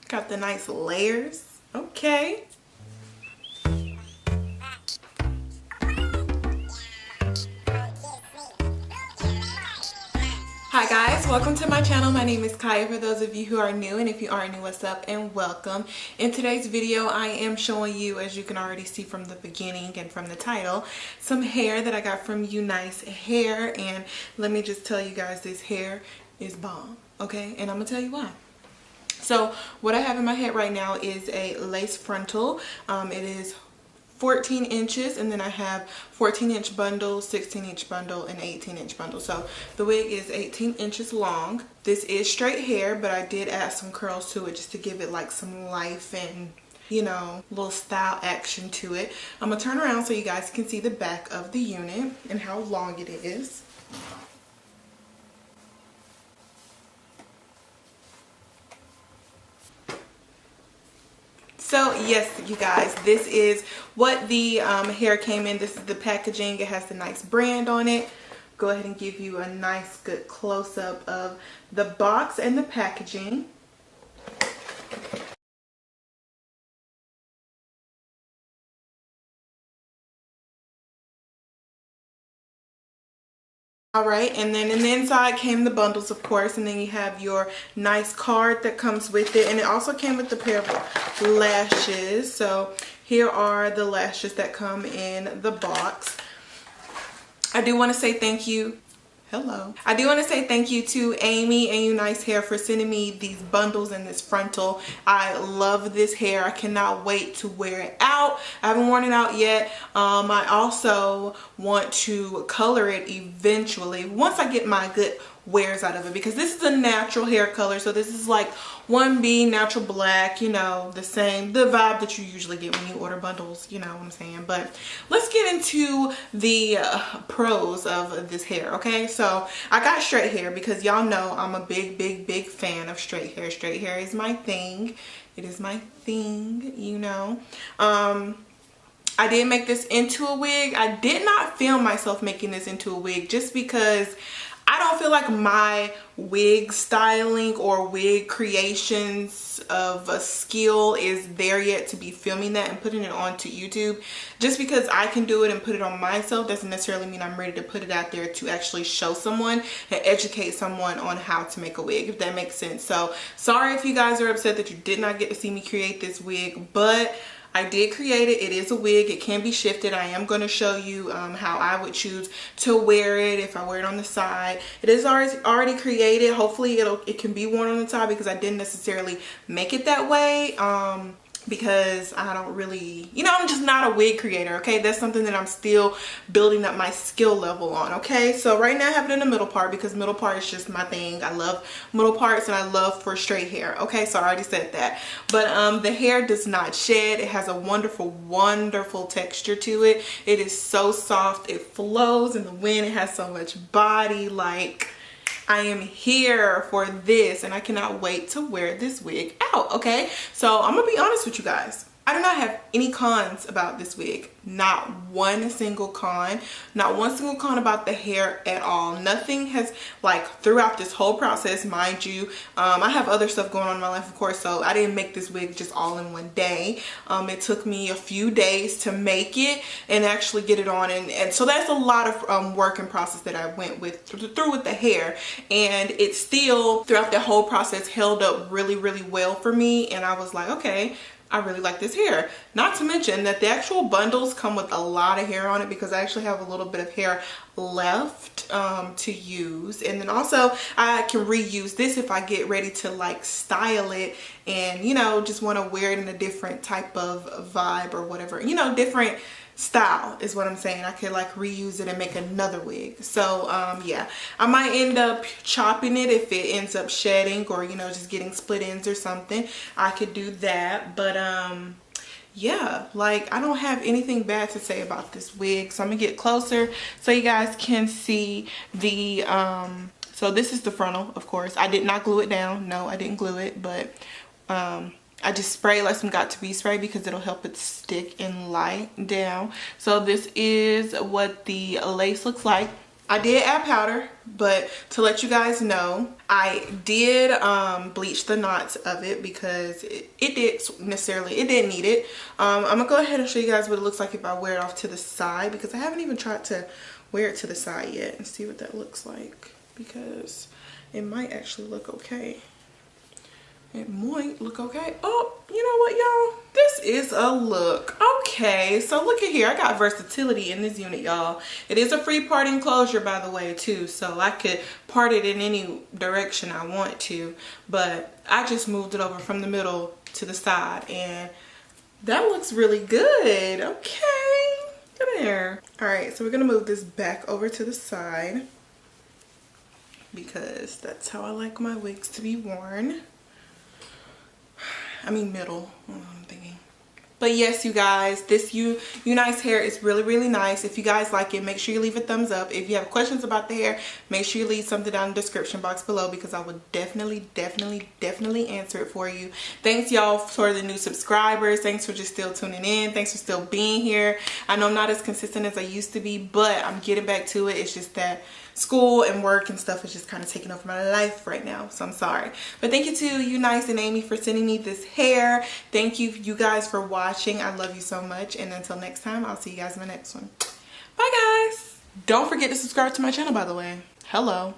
Got the nice layers. Okay. Hi guys, welcome to my channel. My name is Kaya for those of you who are new, and if you aren't new, what's up and welcome. In today's video I am showing you, as you can already see from the beginning and from the title, some hair that I got from Unice hair. And let me just tell you guys, this hair is bomb, okay? And I'm gonna tell you why. So what I have in my head right now is a lace frontal. It is 14 inches, and then I have 14-inch bundle, 16-inch bundle, and 18-inch bundle. So the wig is 18 inches long. This is straight hair, but I did add some curls to it just to give it like some life and, you know, little style action to it. I'm gonna turn around so you guys can see the back of the unit and how long it is. So yes, you guys, this is what the hair came in. This is the packaging. It has the nice brand on it. Go ahead and give you a nice good close-up of the box and the packaging. Alright, and then in the inside came the bundles, of course, and then you have your nice card that comes with it, and it also came with a pair of lashes. So here are the lashes that come in the box. I do want to say thank you. Hello. I do want to say thank you to Amy and Unice Hair for sending me these bundles and this frontal. I love this hair. I cannot wait to wear it out. I haven't worn it out yet. I also want to color it eventually once I get my good wears out of it, because this is a natural hair color. So this is like 1B natural black, you know, the vibe that you usually get when you order bundles, you know what I'm saying. But let's get into the pros of this hair. Okay, so I got straight hair because y'all know I'm a big fan of straight hair. Straight hair is my thing. It is my thing, you know. I did make this into a wig. I did not film myself making this into a wig just because I don't feel like my wig styling or wig creations of a skill is there yet to be filming that and putting it onto YouTube. Just because I can do it and put it on myself doesn't necessarily mean I'm ready to put it out there to actually show someone and educate someone on how to make a wig, if that makes sense. So sorry if you guys are upset that you did not get to see me create this wig, but I did create it. It is a wig. It can be shifted. I am going to show you how I would choose to wear it if I wear it on the side. It is already created. Hopefully it can be worn on the top, because I didn't necessarily make it that way. Because I don't really, you know, I'm just not a wig creator, okay? That's something that I'm still building up my skill level on, okay? So right now I have it in the middle part because middle part is just my thing. I love middle parts, and I love for straight hair, okay? So I already said that. But the hair does not shed. It has a wonderful texture to it. It is so soft. It flows in the wind. It has so much body. Like, I am here for this, and I cannot wait to wear this wig out, okay? So I'm gonna be honest with you guys. I do not have any cons about this wig. Not one single con. Not one single con about the hair at all. Nothing has, like, throughout this whole process, mind you, I have other stuff going on in my life, of course, so I didn't make this wig just all in one day. It took me a few days to make it and actually get it on, and so that's a lot of work and process that I went through with the hair, and it still, throughout the whole process, held up really well for me, and I was like, okay, I really like this hair. Not to mention that the actual bundles come with a lot of hair on it, because I actually have a little bit of hair left to use. And then also I can reuse this if I get ready to like style it and, you know, just want to wear it in a different type of vibe or whatever, you know, different style is what I'm saying. I could like reuse it and make another wig. So yeah, I might end up chopping it if it ends up shedding, or, you know, just getting split ends or something. I could do that. But yeah, like, I don't have anything bad to say about this wig. So I'm gonna get closer so you guys can see the so this is the frontal, of course. I did not glue it down. No, I didn't glue it, but I just spray like some got to be spray because it'll help it stick and lie down. So this is what the lace looks like. I did add powder, but to let you guys know, I did bleach the knots of it because it didn't need it. I'm gonna go ahead and show you guys what it looks like if I wear it off to the side, because I haven't even tried to wear it to the side yet and see what that looks like, because it might actually look okay. It might look okay. Oh, you know what, y'all? This is a look. Okay, so look at here. I got versatility in this unit, y'all. It is a free part enclosure, by the way, too. So I could part it in any direction I want to. But I just moved it over from the middle to the side. And that looks really good. Okay, come here. All right, so we're going to move this back over to the side, because that's how I like my wigs to be worn. I mean middle, I don't know what I'm thinking. But yes, you guys, this Unice hair is really, really nice. If you guys like it, make sure you leave a thumbs up. If you have questions about the hair, make sure you leave something down in the description box below, because I will definitely answer it for you. Thanks y'all for the new subscribers. Thanks for just still tuning in. Thanks for still being here. I know I'm not as consistent as I used to be, but I'm getting back to it. It's just that school and work and stuff is just kind of taking over my life right now, so I'm sorry. But thank you to Unice and Amy for sending me this hair. Thank you guys for watching. I love you so much, and until next time, I'll see you guys in the next one. Bye guys. Don't forget to subscribe to my channel, by the way. Hello.